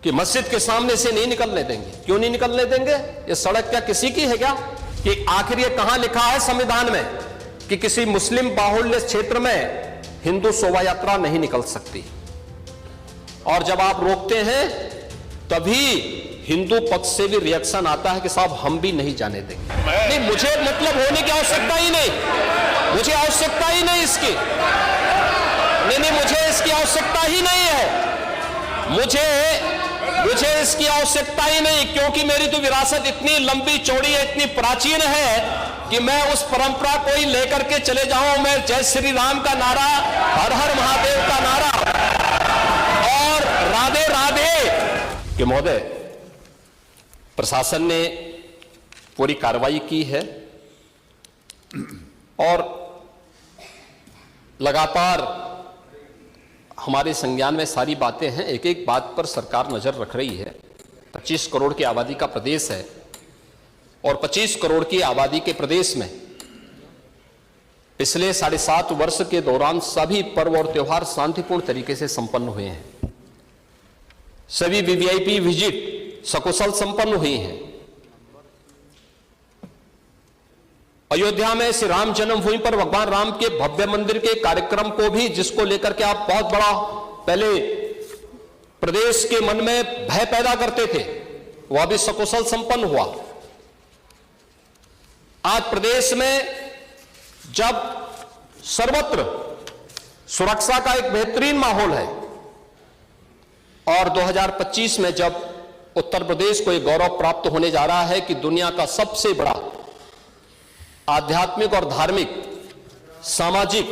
कि मस्जिद के सामने से नहीं निकलने देंगे। क्यों नहीं निकलने देंगे? ये सड़क क्या किसी की है क्या? कि आखिर ये कहां लिखा है संविधान में कि किसी मुस्लिम बाहुल्य क्षेत्र में हिंदू शोभा यात्रा नहीं निकल सकती? और जब आप रोकते हैं तभी हिंदू पक्ष से भी रिएक्शन आता है कि साहब हम भी नहीं जाने देंगे। नहीं, मुझे मतलब होने की आवश्यकता ही नहीं, मुझे आवश्यकता ही नहीं इसकी, नहीं, मुझे इसकी आवश्यकता ही नहीं है, मुझे इसकी आवश्यकता ही नहीं, क्योंकि मेरी तो विरासत इतनी लंबी चौड़ी है, इतनी प्राचीन है कि मैं उस परंपरा को ही लेकर के चले जाऊं। मैं जय श्री राम का नारा, हर हर महादेव का नारा और राधे राधे कि महोदय प्रशासन ने पूरी कार्रवाई की है और लगातार हमारे संज्ञान में सारी बातें हैं। एक एक बात पर सरकार नजर रख रही है। 25 करोड़ की आबादी का प्रदेश है और 25 करोड़ की आबादी के प्रदेश में पिछले 7.5 वर्ष के दौरान सभी पर्व और त्योहार शांतिपूर्ण तरीके से संपन्न हुए हैं। सभी वीवीआईपी विजिट सकुशल संपन्न हुई हैं। अयोध्या में श्री राम जन्मभूमि पर भगवान राम के भव्य मंदिर के कार्यक्रम को भी, जिसको लेकर के आप बहुत बड़ा पहले प्रदेश के मन में भय पैदा करते थे, वह भी सकुशल संपन्न हुआ। आज प्रदेश में जब सर्वत्र सुरक्षा का एक बेहतरीन माहौल है और 2025 में जब उत्तर प्रदेश को एक गौरव प्राप्त होने जा रहा है कि दुनिया का सबसे बड़ा आध्यात्मिक और धार्मिक सामाजिक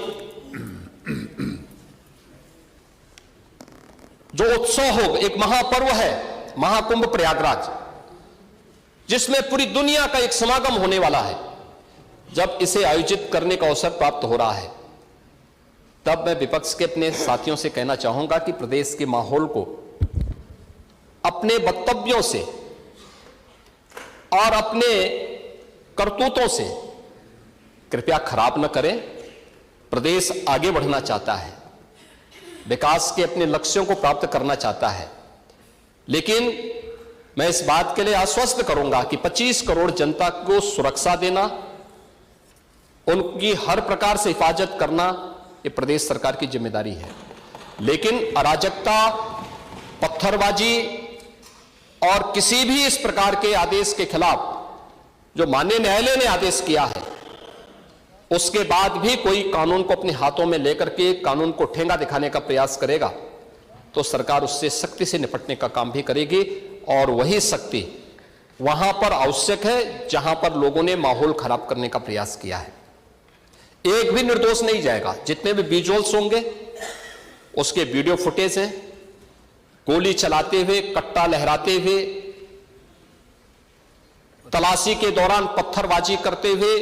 जो उत्सव हो, एक महापर्व है महाकुंभ प्रयागराज, जिसमें पूरी दुनिया का एक समागम होने वाला है, जब इसे आयोजित करने का अवसर प्राप्त हो रहा है, तब मैं विपक्ष के अपने साथियों से कहना चाहूंगा कि प्रदेश के माहौल को अपने वक्तव्यों से और अपने करतूतों से कृपया खराब न करें। प्रदेश आगे बढ़ना चाहता है, विकास के अपने लक्ष्यों को प्राप्त करना चाहता है, लेकिन मैं इस बात के लिए आश्वस्त करूंगा कि 25 करोड़ जनता को सुरक्षा देना, उनकी हर प्रकार से हिफाजत करना, ये प्रदेश सरकार की जिम्मेदारी है। लेकिन अराजकता, पत्थरबाजी और किसी भी इस प्रकार के आदेश के खिलाफ जो माननीय न्यायालय ने आदेश किया है, उसके बाद भी कोई कानून को अपने हाथों में लेकर के कानून को ठेंगा दिखाने का प्रयास करेगा तो सरकार उससे सख्ती से निपटने का काम भी करेगी। और वही सख्ती वहां पर आवश्यक है जहां पर लोगों ने माहौल खराब करने का प्रयास किया है। एक भी निर्दोष नहीं जाएगा। जितने भी विजुअल्स होंगे उसके वीडियो फुटेज हैं, गोली चलाते हुए, कट्टा लहराते हुए, तलाशी के दौरान पत्थरबाजी करते हुए,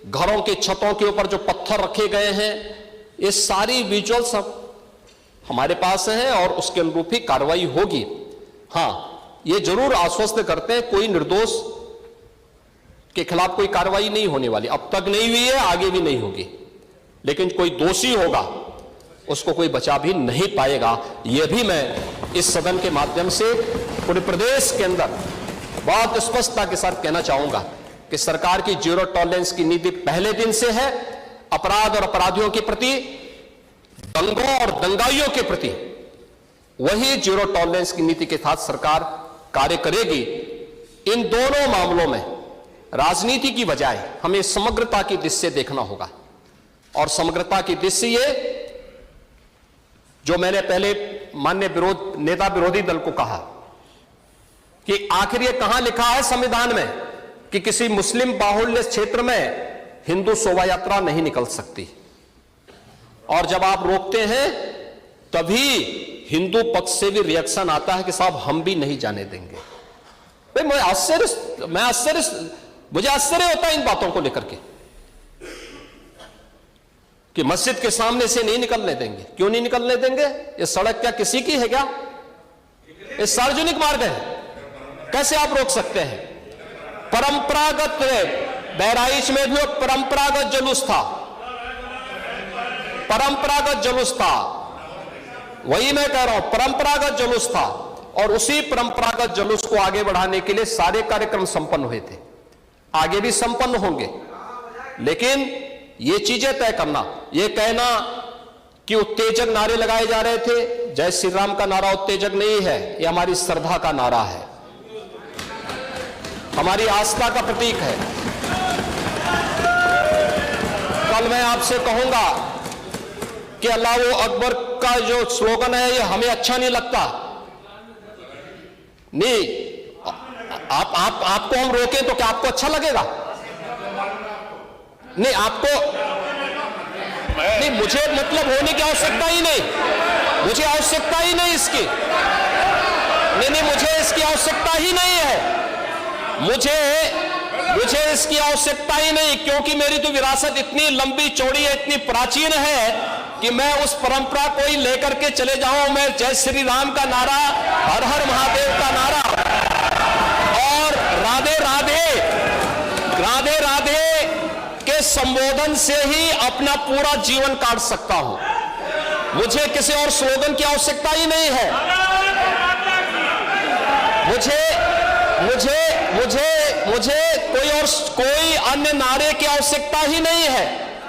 घरों के छतों के ऊपर जो पत्थर रखे गए हैं, ये सारी विजुअल्स हमारे पास हैं और उसके अनुरूप ही कार्रवाई होगी। हां, ये जरूर आश्वस्त करते हैं कोई निर्दोष के खिलाफ कोई कार्रवाई नहीं होने वाली, अब तक नहीं हुई है, आगे भी नहीं होगी, लेकिन कोई दोषी होगा उसको कोई बचा भी नहीं पाएगा। यह भी मैं इस सदन के माध्यम से पूरे प्रदेश के अंदर बहुत स्पष्टता के साथ कहना चाहूंगा कि सरकार की जीरो टॉलरेंस की नीति पहले दिन से है। अपराध और अपराधियों के प्रति, दंगों और दंगाइयों के प्रति वही जीरो टॉलरेंस की नीति के साथ सरकार कार्य करेगी। इन दोनों मामलों में राजनीति की बजाय हमें समग्रता की दृष्टि से देखना होगा और समग्रता की दृष्टि से ये जो मैंने पहले माननीय नेता विरोधी दल को कहा कि आखिर ये कहां लिखा है संविधान में कि किसी मुस्लिम बाहुल्य क्षेत्र में हिंदू शोभा यात्रा नहीं निकल सकती, और जब आप रोकते हैं तभी हिंदू पक्ष से भी रिएक्शन आता है कि साहब हम भी नहीं जाने देंगे। मुझे आश्चर्य होता है इन बातों को लेकर के कि मस्जिद के सामने से नहीं निकलने देंगे। क्यों नहीं निकलने देंगे? ये सड़क क्या किसी की है क्या? ये सार्वजनिक मार्ग है, कैसे आप रोक सकते हैं? परंपरागत बहराइच में भी परंपरागत जुलूस था, परंपरागत जुलूस था, वही मैं कह रहा हूं, परंपरागत जुलूस था और उसी परंपरागत जुलूस को आगे बढ़ाने के लिए सारे कार्यक्रम संपन्न हुए थे, आगे भी संपन्न होंगे। लेकिन ये चीजें तय करना, ये कहना कि उत्तेजक नारे लगाए जा रहे थे, जय श्री राम का नारा उत्तेजक नहीं है, ये हमारी श्रद्धा का नारा है, हमारी आस्था का प्रतीक है। कल मैं आपसे कहूंगा कि अल्लाह वो अकबर का जो स्लोगन है ये हमें अच्छा नहीं लगता, नहीं आपको हम रोकें तो क्या आपको अच्छा लगेगा? नहीं, आपको नहीं, मुझे मतलब होने की आवश्यकता ही नहीं, मुझे आवश्यकता ही नहीं इसकी, नहीं, मुझे इसकी आवश्यकता ही नहीं है, मुझे इसकी आवश्यकता ही नहीं, क्योंकि मेरी तो विरासत इतनी लंबी चौड़ी है, इतनी प्राचीन है कि मैं उस परंपरा को ही लेकर के चले जाऊं। मैं जय श्री राम का नारा, हर हर महादेव का नारा और राधे राधे राधे राधे के संबोधन से ही अपना पूरा जीवन काट सकता हूं। मुझे किसी और स्लोगन की आवश्यकता ही नहीं है, मुझे कोई अन्य नारे की आवश्यकता ही नहीं है,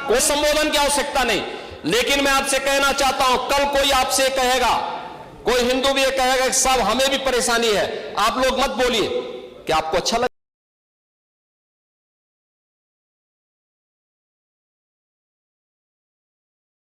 कोई संबोधन की आवश्यकता नहीं। लेकिन मैं आपसे कहना चाहता हूं, कल कोई आपसे कहेगा, कोई हिंदू भी ये कहेगा कि साहब हमें भी परेशानी है, आप लोग मत बोलिए, क्या आपको अच्छा लगे?